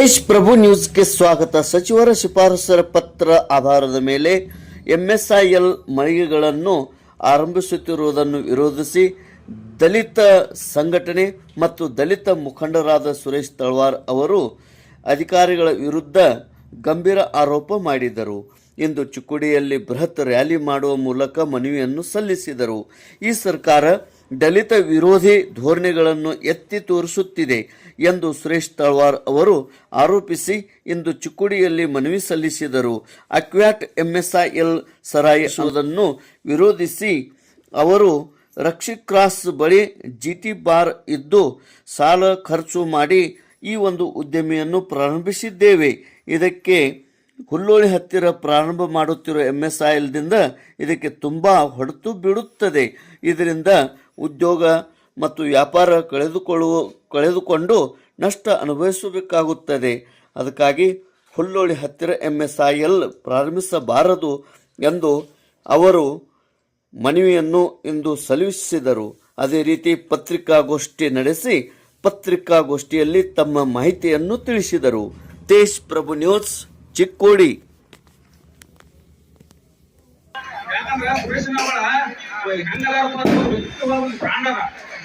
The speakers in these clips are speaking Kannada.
ದೇಶ್ ಪ್ರಭು ನ್ಯೂಸ್ಗೆ ಸ್ವಾಗತ. ಸಚಿವರ ಶಿಫಾರಸರ ಪತ್ರ ಆಧಾರದ ಮೇಲೆ ಎಂಎಸ್ಐಎಲ್ ಮಳಿಗೆಗಳನ್ನು ಆರಂಭಿಸುತ್ತಿರುವುದನ್ನು ವಿರೋಧಿಸಿ ದಲಿತ ಸಂಘಟನೆ ಮತ್ತು ದಲಿತ ಮುಖಂಡರಾದ ಸುರೇಶ್ ತಳವಾರ್ ಅವರು ಅಧಿಕಾರಿಗಳ ವಿರುದ್ಧ ಗಂಭೀರ ಆರೋಪ ಮಾಡಿದರು. ಇಂದು ಚಿಕ್ಕೋಡಿಯಲ್ಲಿ ಬೃಹತ್ ರ್ಯಾಲಿ ಮಾಡುವ ಮೂಲಕ ಮನವಿಯನ್ನು ಸಲ್ಲಿಸಿದರು. ಈ ಸರ್ಕಾರ ದಲಿತ ವಿರೋಧಿ ಧೋರಣೆಗಳನ್ನು ಎತ್ತಿ ತೋರಿಸುತ್ತಿದೆ ಎಂದು ಸುರೇಶ್ ತಳವಾರ್ ಅವರು ಆರೋಪಿಸಿ ಇಂದು ಚಿಕ್ಕೋಡಿಯಲ್ಲಿ ಮನವಿ ಸಲ್ಲಿಸಿದರು. ಅಕ್ವ್ಯಾಟ್ ಎಂಎಸ್ಐಎಲ್ ಸರಾಯಿಸುವುದನ್ನು ವಿರೋಧಿಸಿ ಅವರು ರಕ್ಷಿತ್ ಕ್ರಾಸ್ ಬಳಿ ಜಿಟಿ ಬಾರ್ ಇದ್ದು ಸಾಲ ಖರ್ಚು ಮಾಡಿ ಈ ಒಂದು ಉದ್ಯಮಿಯನ್ನು ಪ್ರಾರಂಭಿಸಿದ್ದೇವೆ. ಇದಕ್ಕೆ ಹುಲ್ಲೋಳಿ ಹತ್ತಿರ ಪ್ರಾರಂಭ ಮಾಡುತ್ತಿರುವ ಎಂಎಸ್ಐಎಲ್ದಿಂದ ಇದಕ್ಕೆ ತುಂಬ ಹೊಡೆತು ಬೀಳುತ್ತದೆ. ಇದರಿಂದ ಉದ್ಯೋಗ ಮತ್ತು ವ್ಯಾಪಾರ ಕಳೆದುಕೊಂಡು ನಷ್ಟ ಅನುಭವಿಸಬೇಕಾಗುತ್ತದೆ. ಅದಕ್ಕಾಗಿ ಹುಲ್ಲೋಳಿ ಹತ್ತಿರ ಎಂಎಸ್ಐಎಲ್ ಪ್ರಾರಂಭಿಸಬಾರದು ಎಂದು ಅವರು ಮನವಿಯನ್ನು ಇಂದು ಸಲ್ಲಿಸಿದರು. ಅದೇ ರೀತಿ ಪತ್ರಿಕಾಗೋಷ್ಠಿ ನಡೆಸಿ ಪತ್ರಿಕಾಗೋಷ್ಠಿಯಲ್ಲಿ ತಮ್ಮ ಮಾಹಿತಿಯನ್ನು ತಿಳಿಸಿದರು. ದೇಶ್ ಪ್ರಭು ನ್ಯೂಸ್ ಚಿಕ್ಕೋಡಿ.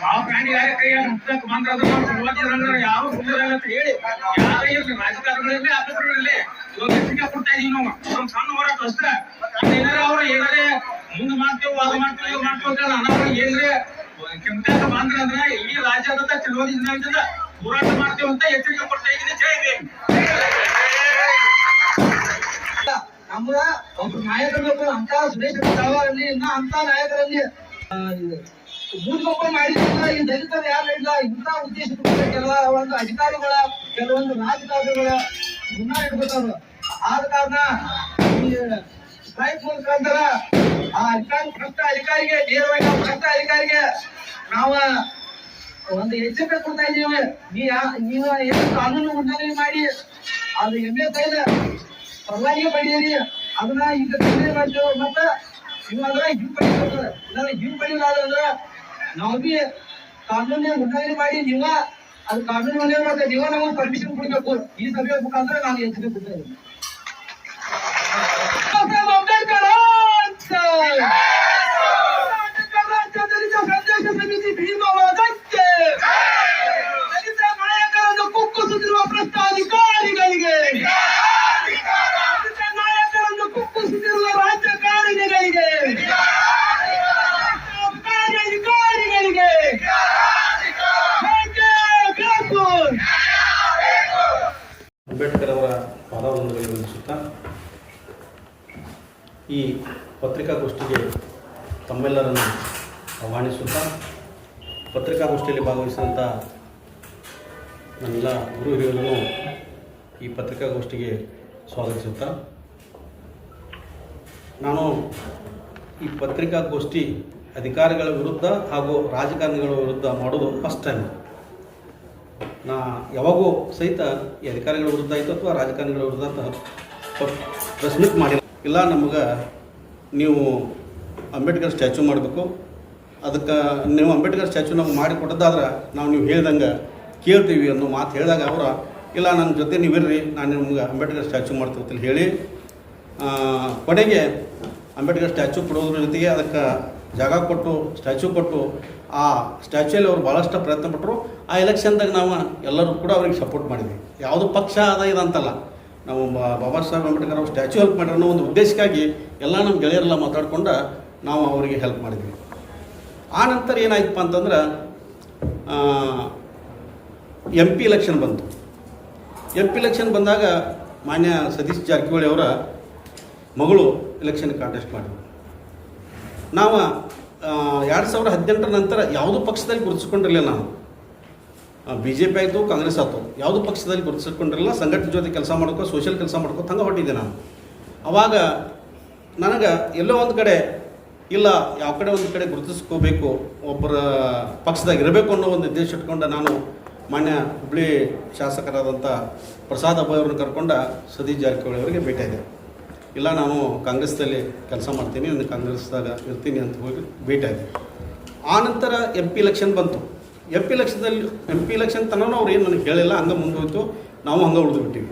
ಆ ಪ್ರಾಣಿ ಯಾರ ಕೈಯ ಮುಟ್ಟಕ್ಕೆ ಬಂದ್ರೆ ಯಾವ ಹೇಳಿ ಯಾರ ರಾಜಕಾರಣಿಗಳಲ್ಲಿ ಆಫೀಸರ್ಗಳಲ್ಲಿ ಲಸಿಕೆ ಕೊಡ್ತಾ ಇದೀವಿ ನಾವು. ಸಣ್ಣ ಹೋರಾಟ ಅಷ್ಟೇ. ಏನಾರ ಅವ್ರು ಏನಾರೇ ಮುಂದೆ ಮಾಡ್ತೇವೆ ವಾದ ಮಾಡ್ತೇವೆ ಮಾಡ್ತೇವೆ ಅನಾವ್ರು ಏನ್ರೆ ಕೆಂಪಾಗ ಬಂದ್ರೆ ಅಂದ್ರೆ ಇಡೀ ರಾಜ್ಯದ ಚಲುವಳಿ ಜನಾಂಗದ ಹೋರಾಟ ಮಾಡ್ತೇವೆ ಅಂತ ಎಚ್ಚರಿಕೆ ಕೊಡ್ತಾ ಇದ್ದೀನಿ. ಜೈ ಭೀಮ್. ನಮ್ಮ ಒಬ್ಬ ನಾಯಕರು ಅಂತ ಸುರೇಶ್ ತಳವಾರಲ್ಲಿ ಇನ್ನ ಅಂತ ನಾಯಕರಲ್ಲಿ ಮೂರ್ಖಪ್ಪ ಮಾಡಿದ್ರೆ ಈ ದಲಿತರು ಯಾರಿಲ್ಲ. ಇಂಥ ಉದ್ದೇಶಕ್ಕೆ ಕೆಲ ಒಂದು ಅಧಿಕಾರಿಗಳ ಕೆಲವೊಂದು ರಾಜಕಾರಣಿಗಳ ಗುಣ ಇಡ್ಬೇಕಾದ್ರು. ಆದ ಕಾರಣ ಈ ಸ್ಟ್ರೈಕ್ ಮುಖಾಂತರ ಆ ಭ್ರಷ್ಟ ಅಧಿಕಾರಿಗೆ ನೇರವಾಗಿ ಭ್ರಷ್ಟ ಅಧಿಕಾರಿಗೆ ನಾವು ಒಂದು ಎಚ್ಚರಿಕೆ ಕೊಡ್ತಾ ಇದ್ದೀವಿ. ನೀವು ಏನು ಕಾನೂನು ಉಲ್ಲಂಘನೆ ಮಾಡಿ ಅದು ಎಂಎಸ್ಐನ ಪರವಾನಿಗೆ ಪಡೆಯಿರಿ. ಅದನ್ನ ಈಗ ಮಾಡ್ತೇವೆ. ಮತ್ತೆ ಇವಾಗ ಹಿಂಪಡಿತಾರೆ. ಇದನ್ನ ಹಿಂಪಡಿಲಾದ್ರೆ ನಾವು ಬಿ ಕಾನೂನು ಉಲ್ಲಂಘನೆ ಮಾಡಿ ನೀವ ಅದು ಕಾನೂನು ಉಲ್ಲಂಘನೆ ಮಾಡ್ತಾರೆ. ನೀವ ನಮಗೆ ಪರ್ಮಿಷನ್ ಕೊಡ್ಬೇಕು. ಈ ಸಭೆಯ ಮುಖಾಂತರ ನಾನು ಎಚ್ಚರಿಕೆ ಕೊಡ್ತಾ ಇದ್ದೀನಿ. ಸಂದೇಶ ಸಮಿತಿ ಭೀಮವಾದಕ್ಕೆ ದಲಿತ ನಾಯಕರನ್ನು ಕುಗ್ಗಿಸುತ್ತಿರುವ ಭ್ರಷ್ಟ ಅಧಿಕಾರಿಗಳಿಗೆ, ದಲಿತ ನಾಯಕರನ್ನು ಕುಗ್ಗಿಸುತ್ತಿರುವ ರಾಜಕಾರಣಿಗಳಿಗೆ, ಅಧಿಕಾರಿಗಳಿಗೆ ಅಂಬೇಡ್ಕರ್ ಅವರ ಪಾದವಂದನೆಗಳನ್ನು ವಂದಿಸುತ್ತಾ ಈ ಪತ್ರಿಕಾಗೋಷ್ಠಿಗೆ ತಮ್ಮೆಲ್ಲರನ್ನು ಆಹ್ವಾನಿಸುತ್ತಾ ಪತ್ರಿಕಾಗೋಷ್ಠಿಯಲ್ಲಿ ಭಾಗವಹಿಸಿದಂಥ ನನ್ನೆಲ್ಲ ಗುರು ಹಿರಿಯರನ್ನು ಈ ಪತ್ರಿಕಾಗೋಷ್ಠಿಗೆ ಸ್ವಾಗತಿಸುತ್ತಾ ನಾನು ಈ ಪತ್ರಿಕಾಗೋಷ್ಠಿ ಅಧಿಕಾರಿಗಳ ವಿರುದ್ಧ ಹಾಗೂ ರಾಜಕಾರಣಿಗಳ ವಿರುದ್ಧ ಮಾಡೋದು ಫಸ್ಟ್ ಟೈಮ್. ನಾ ಯಾವಾಗೂ ಸಹಿತ ಈ ಅಧಿಕಾರಿಗಳ ವಿರುದ್ಧ ಆಯಿತು ಅಥವಾ ರಾಜಕಾರಣಿಗಳ ವಿರುದ್ಧ ಅಂತ ಪ್ರೆಸ್ ಮೀಟ್ ಮಾಡಿಲ್ಲ. ಇಲ್ಲ, ನಮಗೆ ನೀವು ಅಂಬೇಡ್ಕರ್ ಸ್ಟ್ಯಾಚ್ಯೂ ಮಾಡಬೇಕು, ಅದಕ್ಕೆ ನೀವು ಅಂಬೇಡ್ಕರ್ ಸ್ಟ್ಯಾಚ್ಯೂ ನಮ್ಗೆ ಮಾಡಿ ಕೊಟ್ಟದ್ದಾದ್ರೆ ನಾವು ನೀವು ಹೇಳ್ದಂಗೆ ಕೇಳ್ತೀವಿ ಅನ್ನೋ ಮಾತು ಹೇಳಿದಾಗ ಅವರ ಇಲ್ಲ ನನ್ನ ಜೊತೆ ನೀವಿರ್ರಿ, ನಾನು ನಿಮ್ಗೆ ಅಂಬೇಡ್ಕರ್ ಸ್ಟ್ಯಾಚ್ಯೂ ಮಾಡ್ತಿರ್ತೀನಿ ಹೇಳಿ ಕೊನೆಗೆ ಅಂಬೇಡ್ಕರ್ ಸ್ಟ್ಯಾಚ್ಯೂ ಕೊಡೋದ್ರ ಜೊತೆಗೆ ಅದಕ್ಕೆ ಜಾಗ ಕೊಟ್ಟು ಸ್ಟ್ಯಾಚ್ಯೂ ಕೊಟ್ಟು ಆ ಸ್ಟ್ಯಾಚ್ಯೂಯಲ್ಲಿ ಅವ್ರು ಭಾಳಷ್ಟು ಪ್ರಯತ್ನ ಪಟ್ಟರು. ಆ ಎಲೆಕ್ಷನ್ದಾಗ ನಾವು ಎಲ್ಲರೂ ಕೂಡ ಅವ್ರಿಗೆ ಸಪೋರ್ಟ್ ಮಾಡಿದ್ವಿ. ಯಾವುದು ಪಕ್ಷ ಅದ ಇದಂತಲ್ಲ, ನಾವು ಬಾಬಾ ಸಾಹೇಬ್ ಅಂಬೇಡ್ಕರ್ ಅವ್ರು ಸ್ಟ್ಯಾಚ್ಯೂ ಹೆಲ್ಪ್ ಮಾಡಿರೋ ಅನ್ನೋ ಒಂದು ಉದ್ದೇಶಕ್ಕಾಗಿ ಎಲ್ಲ ನಮ್ಮ ಗೆಳೆಯರೆಲ್ಲ ಮಾತಾಡ್ಕೊಂಡು ನಾವು ಅವರಿಗೆ ಹೆಲ್ಪ್ ಮಾಡಿದ್ವಿ. ಆ ನಂತರ ಏನಾಯ್ತಪ್ಪ ಅಂತಂದ್ರೆ MP ಎಲೆಕ್ಷನ್ ಬಂತು. MP ಎಲೆಕ್ಷನ್ ಬಂದಾಗ ಮಾನ್ಯ ಸತೀಶ್ ಜಾರಕಿಹೊಳಿ ಅವರ ಮಗಳು ಎಲೆಕ್ಷನ್ ಕಾಂಟೆಸ್ಟ್ ಮಾಡಿದ್ರು. ನಾವು 2018 ನಂತರ ಯಾವುದೂ ಪಕ್ಷದಲ್ಲಿ ಗುರುತಿಸ್ಕೊಂಡಿರಲಿಲ್ಲ. ನಾನು BJP ಆಯಿತು, ಕಾಂಗ್ರೆಸ್ ಆಯಿತು, ಯಾವುದೂ ಪಕ್ಷದಲ್ಲಿ ಗುರುತಿಸ್ಕೊಂಡಿರಲಿಲ್ಲ. ಸಂಘಟನೆ ಜೊತೆ ಕೆಲಸ ಮಾಡ್ಕೋ, ಸೋಷಿಯಲ್ ಕೆಲಸ ಮಾಡ್ಕೋ ಹಂಗೆ ಹೊಟ್ಟಿದ್ದೆ ನಾನು. ಆವಾಗ ನನಗೆ ಎಲ್ಲೋ ಒಂದು ಕಡೆ ಇಲ್ಲ, ಯಾವ ಕಡೆ ಒಂದು ಕಡೆ ಗುರುತಿಸ್ಕೋಬೇಕು, ಒಬ್ಬರ ಪಕ್ಷದಾಗ ಇರಬೇಕು ಅನ್ನೋ ಒಂದು ಉದ್ದೇಶ ಇಟ್ಕೊಂಡು ನಾನು ಮಾನ್ಯ ಹುಬ್ಬಳ್ಳಿ ಶಾಸಕರಾದಂಥ ಪ್ರಸಾದ್ ಅಬ್ಬಾಯಿ ಅವ್ರನ್ನ ಕರ್ಕೊಂಡು ಸತೀಶ್ ಜಾರಕಿಹೊಳಿ ಅವರಿಗೆ ಭೇಟಿಯಾದೆ. ಇಲ್ಲ, ನಾನು ಕಾಂಗ್ರೆಸ್ದಲ್ಲಿ ಕೆಲಸ ಮಾಡ್ತೀನಿ, ನಾನು ಕಾಂಗ್ರೆಸ್ದಾಗ ಇರ್ತೀನಿ ಅಂತ ಹೋಗಿ ಭೇಟಿಯಾದೆ. ಆ ನಂತರ MP ಎಲೆಕ್ಷನ್ ಬಂತು. MP ಎಲೆಕ್ಷನ್ ತನಕ ಅವ್ರು ಏನು ನನಗೆ ಹೇಳಿಲ್ಲ, ಹಂಗೆ ಮುಂದೋಯ್ತು. ನಾವು ಹಂಗೆ ಉಳಿದು ಬಿಟ್ಟಿವಿ.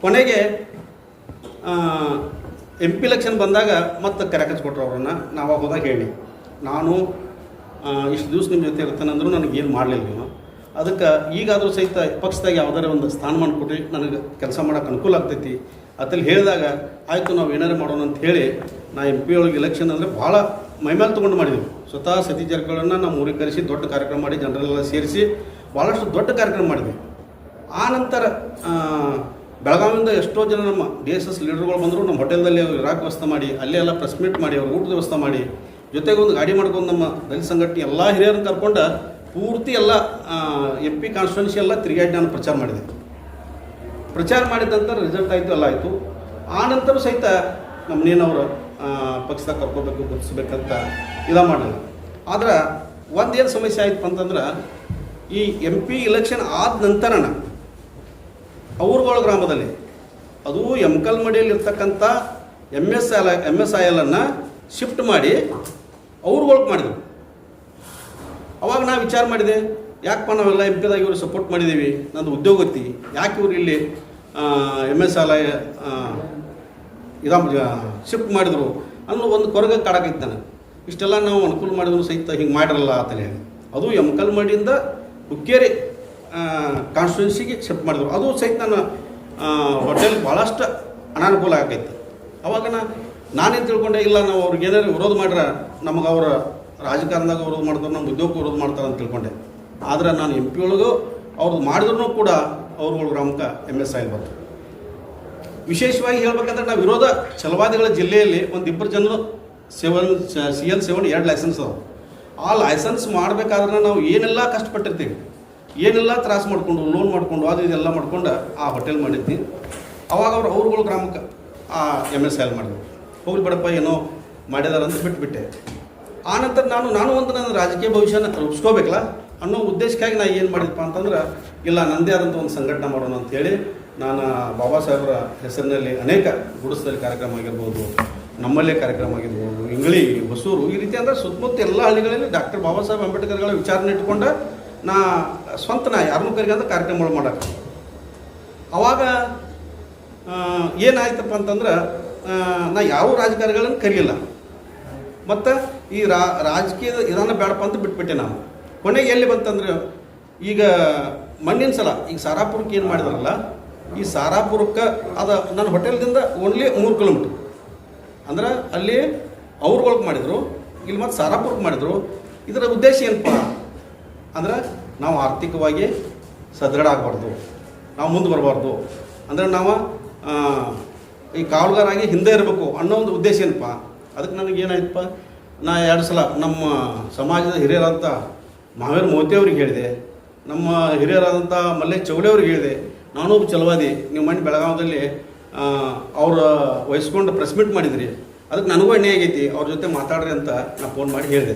ಕೊನೆಗೆ MP ಎಲೆಕ್ಷನ್ ಬಂದಾಗ ಮತ್ತೆ ಕರೆಕಚ್ಕೊಟ್ರು ಅವ್ರನ್ನ. ನಾವು ಹೋದಾಗ ಹೇಳಿ ನಾನು ಇಷ್ಟು ದಿವಸ ನಿಮ್ಮ ಜೊತೆ ಇರ್ತೇನೆ ಅಂದರೂ ನನಗೇನು ಮಾಡಲಿಲ್ಲ ನೀವು. ಅದಕ್ಕೆ ಈಗಾದರೂ ಸಹಿತ ಪಕ್ಷದಾಗ ಯಾವುದಾರ ಒಂದು ಸ್ಥಾನಮಾನ ಕೊಟ್ಟರೆ ನನಗೆ ಕೆಲಸ ಮಾಡೋಕೆ ಅನುಕೂಲ ಆಗ್ತೈತಿ ಅಂತೇಳಿ ಹೇಳಿದಾಗ ಆಯಿತು ನಾವು ಏನಾರು ಮಾಡೋಣ ಅಂತ ಹೇಳಿ ನಾ MP ಒಳಗೆ ಎಲೆಕ್ಷನ್ ಅಂದರೆ ಭಾಳ ಮೈಮೇಲೆ ತೊಗೊಂಡು ಮಾಡಿದೆವು. ಸ್ವತಃ ಸತೀಶ್ ಜಾರಕಿಹೊಳಿನ ನಮ್ಮ ಊರಿಗೆ ಕರೆಸಿ ದೊಡ್ಡ ಕಾರ್ಯಕ್ರಮ ಮಾಡಿ ಜನರೆಲ್ಲ ಸೇರಿಸಿ ಭಾಳಷ್ಟು ದೊಡ್ಡ ಕಾರ್ಯಕ್ರಮ ಮಾಡಿದ್ವಿ. ಆ ನಂತರ ಬೆಳಗಾವಿಯಿಂದ ಎಷ್ಟೋ ಜನ ನಮ್ಮ DSS ಲೀಡರ್ಗಳು ಬಂದರು. ನಮ್ಮ ಹೋಟೆಲ್ದಲ್ಲಿ ಅವ್ರು ಇರಾಕ್ ವ್ಯವಸ್ಥೆ ಮಾಡಿ ಅಲ್ಲೇ ಎಲ್ಲ ಪ್ರೆಸ್ ಮೀಟ್ ಮಾಡಿ ಅವ್ರು ಊಟದ ವ್ಯವಸ್ಥೆ ಮಾಡಿ ಜೊತೆಗೆ ಒಂದು ಗಾಡಿ ಮಾಡ್ಕೊಂಡು ನಮ್ಮ ದಲಿತ ಸಂಘಟನೆ ಎಲ್ಲ ಹಿರಿಯರನ್ನು ಕರ್ಕೊಂಡು ಪೂರ್ತಿ ಎಲ್ಲ MP ಕಾನ್ಸ್ಟಿಟ್ಯೂನ್ಸಿ ಎಲ್ಲ ತಿರುಗಾಡಿ ನಾನು ಪ್ರಚಾರ ಮಾಡಿದೆ. ಪ್ರಚಾರ ಮಾಡಿದ ನಂತರ ರಿಸಲ್ಟ್ ಆಯಿತು, ಎಲ್ಲ ಆಯಿತು. ಆ ನಂತರ ಸಹಿತ ನಮ್ಮನೇನವರು ಪಕ್ಷದಾಗ ಕರ್ಕೋಬೇಕು ಗುರುತಿಸ್ಬೇಕಂತ ಮಾಡಲ್ಲ. ಆದ್ರೆ ಒಂದೇನು ಸಮಸ್ಯೆ ಆಯ್ತು ಅಂತಂದ್ರೆ ಈ MP ಎಲೆಕ್ಷನ್ ಆದ ನಂತರನ ಅವ್ರಗಳ ಗ್ರಾಮದಲ್ಲಿ ಅದು ಎಮ್ಕಲ್ಮಡಿಯಲ್ಲಿ ಇರ್ತಕ್ಕಂಥ MSIL ಅನ್ನು ಶಿಫ್ಟ್ ಮಾಡಿ ಅವ್ರಗಳಿಗೆ ಮಾಡಿದ್ರು. ಅವಾಗ ನಾ ವಿಚಾರ ಮಾಡಿದೆ, ಯಾಕಪ್ಪ ನಾವೆಲ್ಲ MP ದಾಗ ಇವರು ಸಪೋರ್ಟ್ ಮಾಡಿದ್ದೀವಿ, ನಂದು ಉದ್ಯೋಗತಿ, ಯಾಕೆ ಇವ್ರು ಇಲ್ಲಿ MSIL ಶಿಫ್ಟ್ ಮಾಡಿದ್ರು ಅನ್ನೋ ಒಂದು ಕೊರಗ ಕಾಡಕೈತೆ ನನಗೆ. ಇಷ್ಟೆಲ್ಲ ನಾವು ಅನುಕೂಲ ಮಾಡಿದ್ರು ಸಹಿತ ಹಿಂಗೆ ಮಾಡಿರಲ್ಲ ಅಂತ ಹೇಳಿ ಅದು ಎಮ್ಕಲ್ಮಡಿಯಿಂದ ಹುಕ್ಕೇರಿ ಕಾನ್ಸ್ಟಿಟ್ಯೂನ್ಸಿಗೆ ಶಿಫ್ಟ್ ಮಾಡಿದ್ರು. ಅದು ಸಹಿತ ನನ್ನ ಹೋಟೆಲ್ ಭಾಳಷ್ಟು ಅನಾನುಕೂಲ ಆಗೈತಿ. ಅವಾಗ ನಾನೇನು ತಿಳ್ಕೊಂಡೆ, ಇಲ್ಲ ನಾವು ಅವ್ರಿಗೆ ಏನಾದ್ರು ವಿರೋಧ ಮಾಡ್ರೆ ನಮಗೆ ಅವರ ರಾಜಕಾರಣದಾಗ ವಿರೋಧ ಮಾಡ್ತಾರೆ, ನಮ್ಮ ಉದ್ಯೋಗ ವಿರೋಧ ಮಾಡ್ತಾರೆ ಅಂತ ತಿಳ್ಕೊಂಡೆ. ಆದರೆ ನಾನು MP ಒಳಗೂ ಅವ್ರದ್ದು ಮಾಡಿದ್ರು ಕೂಡ ಅವ್ರಗಳ ಗ್ರಾಮಕ್ಕೆ MSIL ಬಂತು. ವಿಶೇಷವಾಗಿ ಹೇಳ್ಬೇಕಂದ್ರೆ ನಾವು ವಿರೋಧ ಛಲವಾದಿಗಳ ಜಿಲ್ಲೆಯಲ್ಲಿ ಒಂದು 2 ಜನರು CL7 2 ಲೈಸೆನ್ಸ್ ಅದಾವೆ. ಆ ಲೈಸೆನ್ಸ್ ಮಾಡಬೇಕಾದ್ರೆ ನಾವು ಏನೆಲ್ಲ ಕಷ್ಟಪಟ್ಟಿರ್ತೀವಿ, ಏನೆಲ್ಲ ತ್ರಾಸು ಮಾಡಿಕೊಂಡು ಲೋನ್ ಮಾಡಿಕೊಂಡು ಅದು ಇದೆಲ್ಲ ಮಾಡ್ಕೊಂಡು ಆ ಹೋಟೆಲ್ ಮಾಡಿದ್ವಿ. ಅವಾಗ ಅವ್ರಗಳ ಗ್ರಾಮಕ್ಕೆ ಆ MSIL ಮಾಡಿದ್ವಿ. ಹೋಗಿ ಬಿಡಪ್ಪ ಏನೋ ಮಾಡಿದಾರ ಅಂತ ಬಿಟ್ಟುಬಿಟ್ಟೆ. ಆನಂತರ ನಾನು ಒಂದು ನನ್ನ ರಾಜಕೀಯ ಭವಿಷ್ಯನ ರೂಪಿಸ್ಕೋಬೇಕಲ್ಲ ಅನ್ನೋ ಉದ್ದೇಶಕ್ಕಾಗಿ ನಾನು ಏನು ಮಾಡಿದಪ್ಪ ಅಂತಂದ್ರೆ, ಇಲ್ಲ ನನ್ನದೇ ಆದಂಥ ಒಂದು ಸಂಘಟನೆ ಮಾಡೋಣ ಅಂಥೇಳಿ ನಾನು ಬಾಬಾ ಸಾಹೇಬರ ಹೆಸರಿನಲ್ಲಿ ಅನೇಕ ಗುಡಿಸದಲ್ಲಿ ಕಾರ್ಯಕ್ರಮ ಆಗಿರ್ಬೋದು, ನಮ್ಮಲ್ಲೇ ಕಾರ್ಯಕ್ರಮ ಆಗಿರ್ಬೋದು, ಇಂಗಳಿ, ಹೊಸೂರು, ಈ ರೀತಿ ಅಂದರೆ ಸುತ್ತಮುತ್ತ ಎಲ್ಲ ಹಳ್ಳಿಗಳಲ್ಲಿ ಡಾಕ್ಟರ್ ಬಾಬಾ ಸಾಹೇಬ್ ಅಂಬೇಡ್ಕರ್ಗಳ ವಿಚಾರನ ಇಟ್ಕೊಂಡು ನಾ ಯಾರನ್ನೂ ಕರಿಗಂತ ಕಾರ್ಯಕ್ರಮಗಳು ಮಾಡೋಕ್ಕೆ. ಅವಾಗ ಏನಾಯ್ತಪ್ಪ ಅಂತಂದ್ರೆ ನಾ ಯಾವ ರಾಜಕಾರಣಿಗಳನ್ನು ಕರೆಯಲ್ಲ ಮತ್ತು ಈ ರಾಜಕೀಯದ ಇದನ್ನು ಬೇಡಪ್ಪ ಅಂತ ಬಿಟ್ಬಿಟ್ಟೆ ನಾನು. ಕೊನೆಗೆ ಎಲ್ಲಿ ಬಂತಂದ್ರೆ ಈಗ ಮಣ್ಣಿನ ಸಲ ಈಗ ಸಾರಾಪುರಕ್ಕೆ ಏನು ಮಾಡಿದಾರಲ್ಲ, ಈ ಸಾರಾಪುರಕ್ಕೆ ಅದು ನನ್ನ ಹೋಟೆಲ್ದಿಂದ ಓನ್ಲಿ 3 ಕಿಲೋಮೀಟ್ರ್ ಅಂದ್ರೆ ಅಲ್ಲಿ ಅವ್ರಗಳಿಗೆ ಮಾಡಿದರು, ಇಲ್ಲಿ ಮತ್ತು ಸಾರಾಪುರಕ್ಕೆ ಮಾಡಿದರು. ಇದರ ಉದ್ದೇಶ ಏನಪ್ಪ ಅಂದ್ರೆ ನಾವು ಆರ್ಥಿಕವಾಗಿ ಸದೃಢ ಆಗಬಾರ್ದು, ನಾವು ಮುಂದೆ ಬರಬಾರ್ದು, ಅಂದರೆ ನಾವು ಈ ಕಾವಲುಗಾರಾಗಿ ಹಿಂದೆ ಇರಬೇಕು ಅನ್ನೋ ಒಂದು ಉದ್ದೇಶ ಏನಪ್ಪ. ಅದಕ್ಕೆ ನನಗೇನಾಯ್ತಪ್ಪ, ನಾ 2 ಸಲ ನಮ್ಮ ಸಮಾಜದ ಹಿರಿಯರಾದಂಥ ಮಹಾವೀರ್ ಮೋತಿ ಅವ್ರಿಗೆ ಹೇಳಿದೆ, ನಮ್ಮ ಹಿರಿಯರಾದಂಥ ಮಲ್ಲೇಶ್ ಚೌಳೆ ಅವ್ರಿಗೆ ಹೇಳಿದೆ, ನಾನೊಬ್ಬ ಛಲವಾದಿ, ನೀವು ಮಣ್ಣು ಬೆಳಗಾವದಲ್ಲಿ ಅವ್ರು ವಹಿಸ್ಕೊಂಡು ಪ್ರೆಸ್ ಮೀಟ್ ಮಾಡಿದ್ರಿ, ಅದಕ್ಕೆ ನನಗೂ ಅನ್ಯಾಯ ಆಗೈತಿ, ಅವ್ರ ಜೊತೆ ಮಾತಾಡ್ರಿ ಅಂತ ನಾ ಫೋನ್ ಮಾಡಿ ಹೇಳಿದೆ.